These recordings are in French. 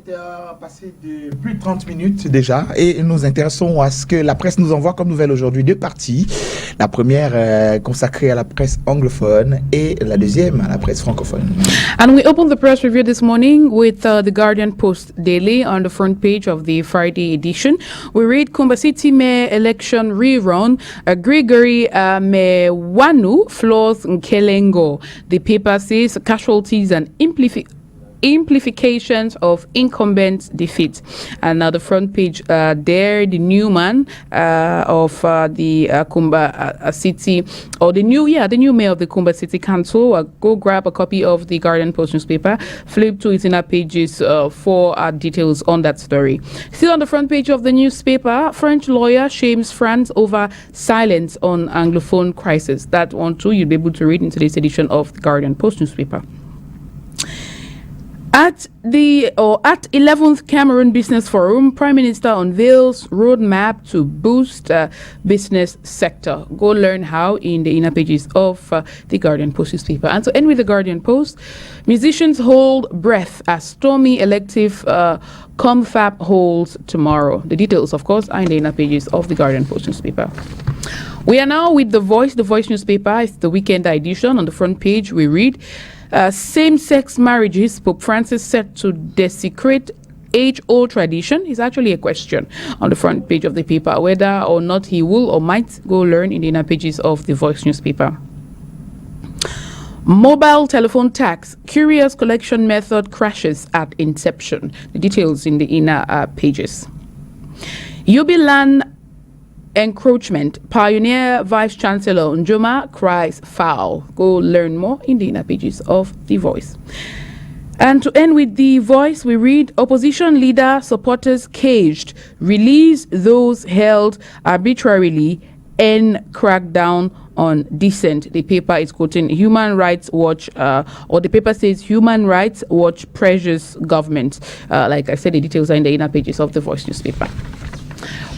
17h, passé de plus de 30 minutes déjà, et nous intéressons à ce que la presse nous envoie comme nouvelle aujourd'hui deux parties. La première consacrée à la presse anglophone et la deuxième à la presse francophone. And we opened the press review this morning with the Guardian Post Daily on the front page of the Friday edition. We read Kumba City Mayor election rerun. Gregory Mewanu floors Nkelengo. The paper says casualties and implications of incumbent defeat. And now the front page there, the new man of the Kumba City, or the new mayor of the Kumba City Council. Go grab a copy of the Guardian Post newspaper, flip to its inner pages for details on that story. Still on the front page of the newspaper, French lawyer shames France over silence on Anglophone crisis. That one too you'll be able to read in today's edition of the Guardian Post newspaper. At 11th Cameroon Business Forum, Prime Minister unveils roadmap to boost business sector. Go learn how in the inner pages of the Guardian Post newspaper. And to end with the Guardian Post, musicians hold breath as stormy elective confab holds tomorrow. The details, of course, are in the inner pages of the Guardian Post newspaper. We are now with The Voice newspaper. It's the weekend edition. On the front page, we read, same-sex marriages, Pope Francis set to desecrate age-old tradition is actually a question on the front page of the paper, whether or not he will or might go learn in the inner pages of the Voice newspaper. Mobile telephone tax, curious collection method crashes at inception. The details in the inner pages. Yubilan encroachment, Pioneer Vice Chancellor Njoma cries foul. Go learn more in the inner pages of The Voice. And to end with The Voice, we read, opposition leader supporters caged, release those held arbitrarily, end crackdown on dissent. The paper is quoting Human Rights Watch, or the paper says Human Rights Watch pressures government. Like I said, the details are in the inner pages of The Voice newspaper.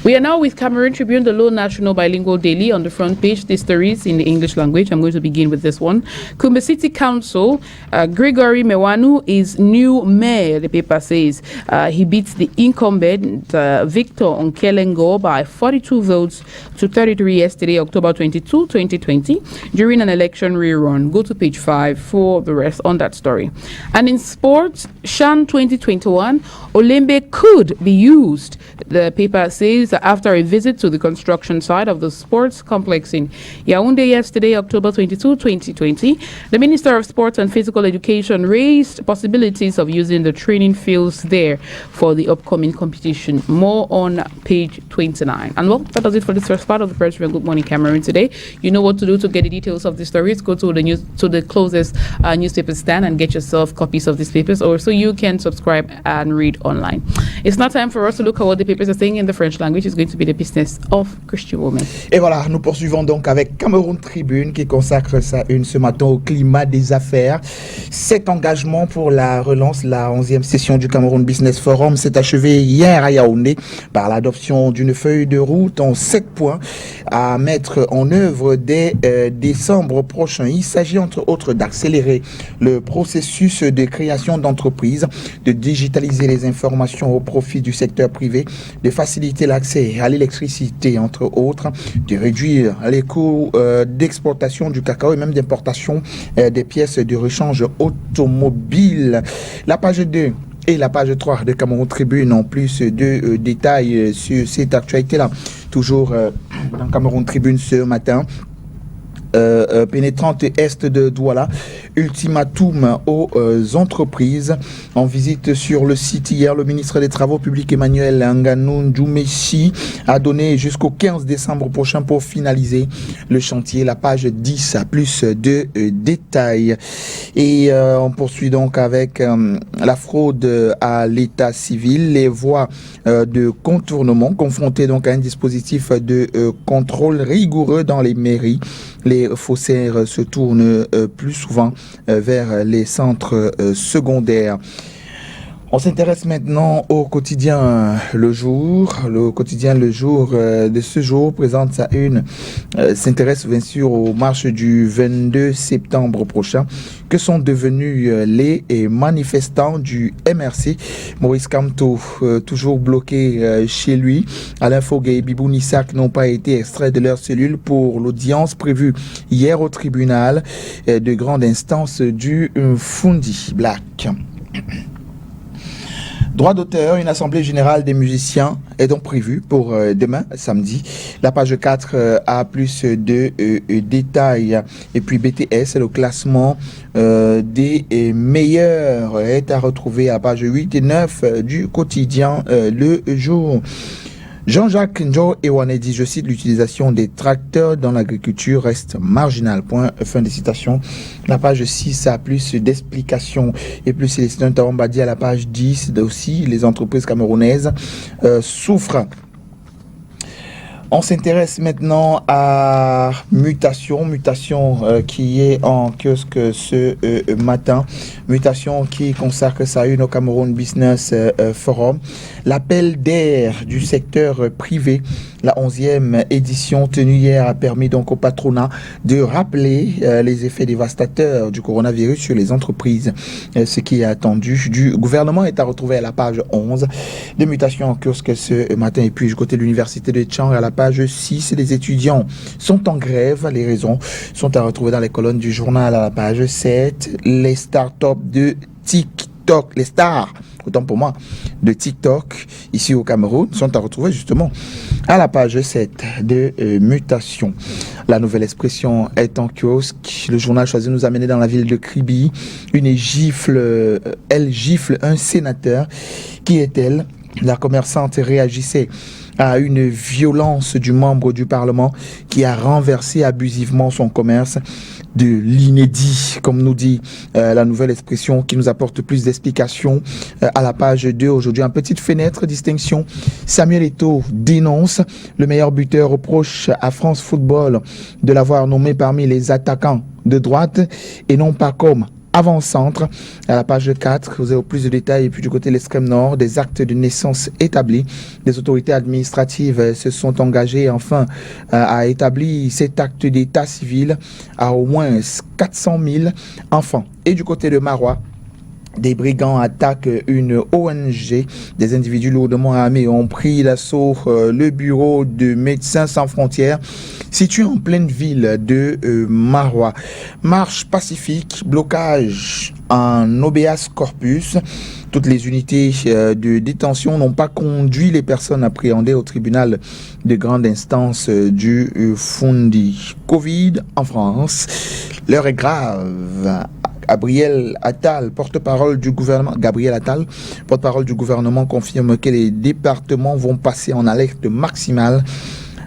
We are now with Cameroon Tribune, the Low National Bilingual Daily. On the front page, the stories in the English language. I'm going to begin with this one. Kumba City Council, Gregory Mewanu is new mayor, the paper says. He beats the incumbent Victor Nkelengo by 42 votes to 33 yesterday, October 22, 2020, during an election rerun. Go to page 5 for the rest on that story. And in sports, Shan 2021, Olembe could be used, the paper says, after a visit to the construction site of the sports complex in Yaoundé yesterday, October 22, 2020. The Minister of Sports and Physical Education raised possibilities of using the training fields there for the upcoming competition. More on page 29. And well, that does it for this first part of the press review. Good morning, Cameroon. Today, you know what to do to get the details of the stories. Go to the closest newspaper stand and get yourself copies of these papers, or so you can subscribe and read online. It's now time for us to look at what the papers are saying in the French language. Is going to be the business of Christian women. Et voilà, nous poursuivons donc avec Cameroun Tribune qui consacre sa une ce matin au climat des affaires. Cet engagement pour la relance, la 11e session du Cameroun Business Forum s'est achevée hier à Yaoundé par l'adoption d'une feuille de route en 7 points à mettre en œuvre dès décembre prochain. Il s'agit entre autres d'accélérer le processus de création d'entreprises, de digitaliser les informations au profit du secteur privé, de faciliter l'accès à l'électricité, entre autres, de réduire les coûts d'exportation du cacao et même d'importation des pièces de rechange automobile. La page 2 et la page 3 de Cameroun Tribune ont plus de détails sur cette actualité-là. Toujours dans Cameroun Tribune ce matin. Pénétrante est de Douala, ultimatum aux entreprises. En visite sur le site hier, le ministre des Travaux publics Emmanuel Nganou Djoumessi a donné jusqu'au 15 décembre prochain pour finaliser le chantier. La page 10 a plus de détails. Et on poursuit donc avec la fraude à l'état civil, les voies de contournement confrontées donc à un dispositif de contrôle rigoureux dans les mairies. Les faussaires se tournent plus souvent vers les centres secondaires. On s'intéresse maintenant au quotidien Le Jour. Le quotidien Le Jour de ce jour présente sa une, s'intéresse bien sûr aux marches du 22 septembre prochain. Que sont devenus les manifestants du MRC? Maurice Kamto, toujours bloqué chez lui. Alain Foguet et Bibou Nissak n'ont pas été extraits de leur cellule pour l'audience prévue hier au tribunal de grande instance du Fundi Black. Droit d'auteur, une assemblée générale des musiciens est donc prévue pour demain, samedi. La page 4 a plus de détails. Et puis BTS, le classement des meilleurs est à retrouver à page 8 et 9 du quotidien Le Jour. Jean-Jacques Njo Ewane dit, je cite, l'utilisation des tracteurs dans l'agriculture reste marginale. Point, fin de citation. La page 6 a plus d'explications. Et plus Célestin Taomba dit à la page 10 aussi, les entreprises camerounaises souffrent. On s'intéresse maintenant à Mutation qui est en kiosque ce matin. Mutation qui consacre sa une au Cameroun Business Forum. L'appel d'air du secteur privé, la 11e édition tenue hier a permis donc au patronat de rappeler les effets dévastateurs du coronavirus sur les entreprises. Ce qui est attendu du gouvernement est à retrouver à la page 11 de Mutation en kiosque ce matin. Et puis du côté de l'université de Tchang à la page 6, les étudiants sont en grève. Les raisons sont à retrouver dans les colonnes du journal à la page 7. Les startups de TikTok, les stars, autant pour moi, de TikTok, ici au Cameroun, sont à retrouver justement à la page 7 de Mutation. La nouvelle expression est en kiosque. Le journal choisit de nous amener dans la ville de Kribi. Elle gifle un sénateur. Qui est-elle? La commerçante réagissait à une violence du membre du Parlement qui a renversé abusivement son commerce. De l'inédit, comme nous dit la nouvelle expression qui nous apporte plus d'explications à la page 2 aujourd'hui. En petite fenêtre, distinction, Samuel Eto'o dénonce le meilleur buteur, reproche à France Football de l'avoir nommé parmi les attaquants de droite et non pas comme avant-centre. À la page 4, vous avez plus de détails. Et puis du côté de l'extrême nord, des actes de naissance établis. Les autorités administratives se sont engagées enfin à établir cet acte d'état civil à au moins 400 000 enfants. Et du côté de Marois, des brigands attaquent une ONG. Des individus lourdement armés ont pris d'assaut le bureau de Médecins Sans Frontières situé en pleine ville de Marois. Marche pacifique, blocage en habeas corpus. Toutes les unités de détention n'ont pas conduit les personnes appréhendées au tribunal de grande instance du Fundi. Covid en France, l'heure est grave. Gabriel Attal, porte-parole du gouvernement, confirme que les départements vont passer en alerte maximale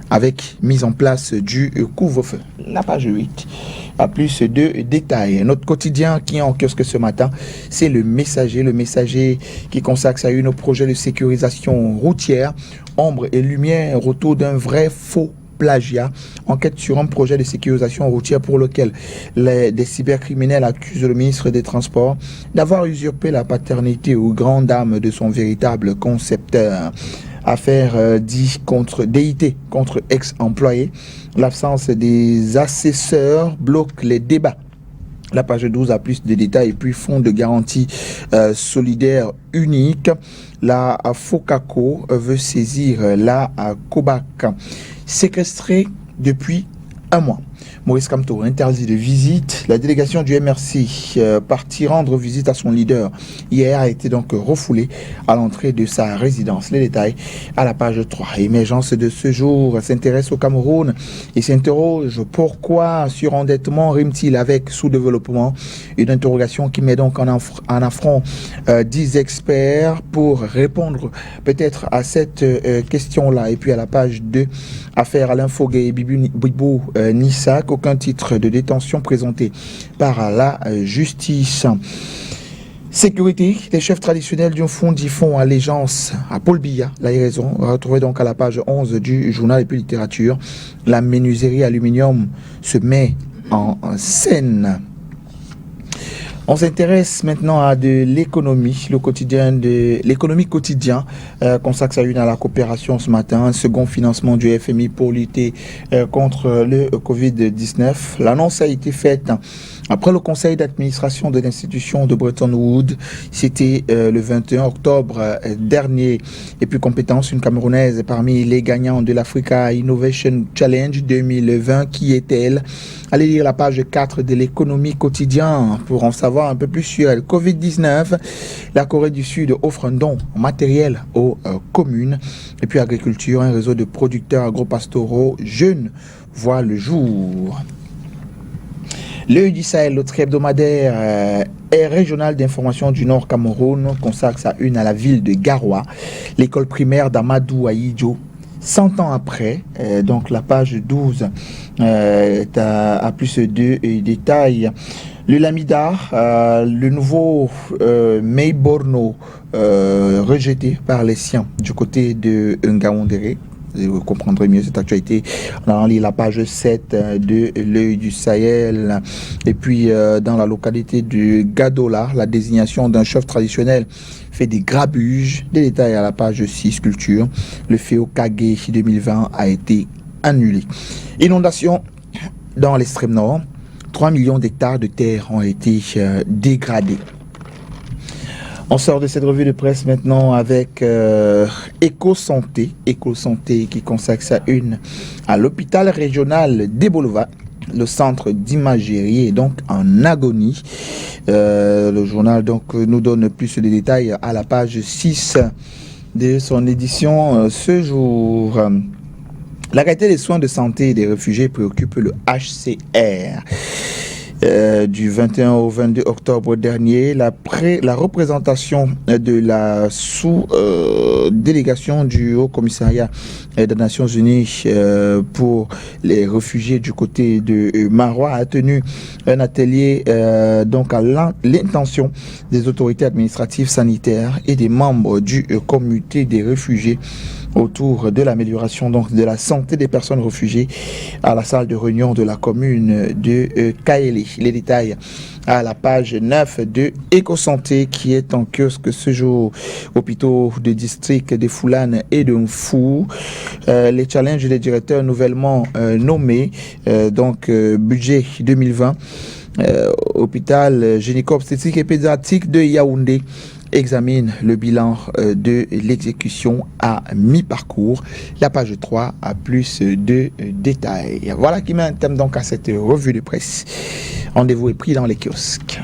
avec mise en place du couvre-feu. La page 8 a plus de détails. Notre quotidien qui est en kiosque ce matin, c'est le Messager qui consacre sa une au projet de sécurisation routière, ombre et lumière autour d'un vrai faux plagiat, enquête sur un projet de sécurisation routière pour lequel des cybercriminels accusent le ministre des Transports d'avoir usurpé la paternité aux grandes dames de son véritable concepteur. Affaire DIT contre ex-employés. L'absence des assesseurs bloque les débats. La page 12 a plus de détails. Et puis fonds de garantie solidaire unique. La FOCACO veut saisir la COBAC. Séquestrée depuis un mois. Maurice Kamto interdit de visite. La délégation du MRC partie rendre visite à son leader hier a été donc refoulée à l'entrée de sa résidence. Les détails à la page 3. Émergence de ce jour s'intéresse au Cameroun et s'interroge pourquoi surendettement rime-t-il avec sous-développement. Une interrogation qui met donc en affront 10 experts pour répondre peut-être à cette question-là. Et puis à la page 2, affaire Alain Foguet et Bibou Nissak. Aucun titre de détention présenté par la justice. Sécurité, les chefs traditionnels du Fundi font allégeance à Paul Biya. La raison, retrouvée donc à la page 11 du journal et puis littérature. La menuiserie aluminium se met en scène. On s'intéresse maintenant à de l'économie, l'économie quotidienne consacre sa une à la coopération ce matin, un second financement du FMI pour lutter contre le Covid-19. L'annonce a été faite après le conseil d'administration de l'institution de Bretton Woods. C'était le 21 octobre dernier. Et puis compétence, une Camerounaise parmi les gagnants de l'Africa Innovation Challenge 2020. Qui est-elle? Allez lire la page 4 de l'économie quotidienne pour en savoir un peu plus sur le Covid-19. La Corée du Sud offre un don matériel aux communes. Et puis agriculture, un réseau de producteurs agro-pastoraux jeunes voit le jour. L'œil du Sahel, le hebdomadaire et régional d'information du Nord Cameroun, consacre sa une à la ville de Garoua, l'école primaire d'Amadou Aïdjo. 100 ans après, donc la page 12 est à plus de détails. Le Lamidar, le nouveau Meiborno, rejeté par les siens du côté de Ngaoundéré. Vous comprendrez mieux cette actualité en allant lire la page 7 de l'œil du Sahel. Et puis dans la localité de Gadola, la désignation d'un chef traditionnel fait des grabuges. Des détails à la page 6 culture. Le Féo Kage 2020 a été annulé. Inondation dans l'extrême nord. 3 millions d'hectares de terre ont été dégradés. On sort de cette revue de presse maintenant avec Éco-Santé qui consacre sa une à l'hôpital régional d'Ebolova. Le centre d'imagerie est donc en agonie. Le journal donc nous donne plus de détails à la page 6 de son édition ce jour. La qualité des soins de santé des réfugiés préoccupe le HCR. Du 21 au 22 octobre dernier, la représentation de la sous-délégation du Haut Commissariat des Nations Unies pour les réfugiés du côté de Marois a tenu un atelier donc à l'intention des autorités administratives sanitaires et des membres du comité des réfugiés autour de l'amélioration donc de la santé des personnes réfugiées à la salle de réunion de la commune de Kaélé. Les détails à la page 9 de Éco-Santé qui est en kiosque ce jour. Hôpitaux de district de Foulane et de Mfou. Les challenges des directeurs nouvellement nommés. Budget 2020. Hôpital gynéco-obstétrique et pédiatrique de Yaoundé examine le bilan de l'exécution à mi-parcours. La page 3 a plus de détails. Voilà qui met un thème donc à cette revue de presse. Rendez-vous est pris dans les kiosques.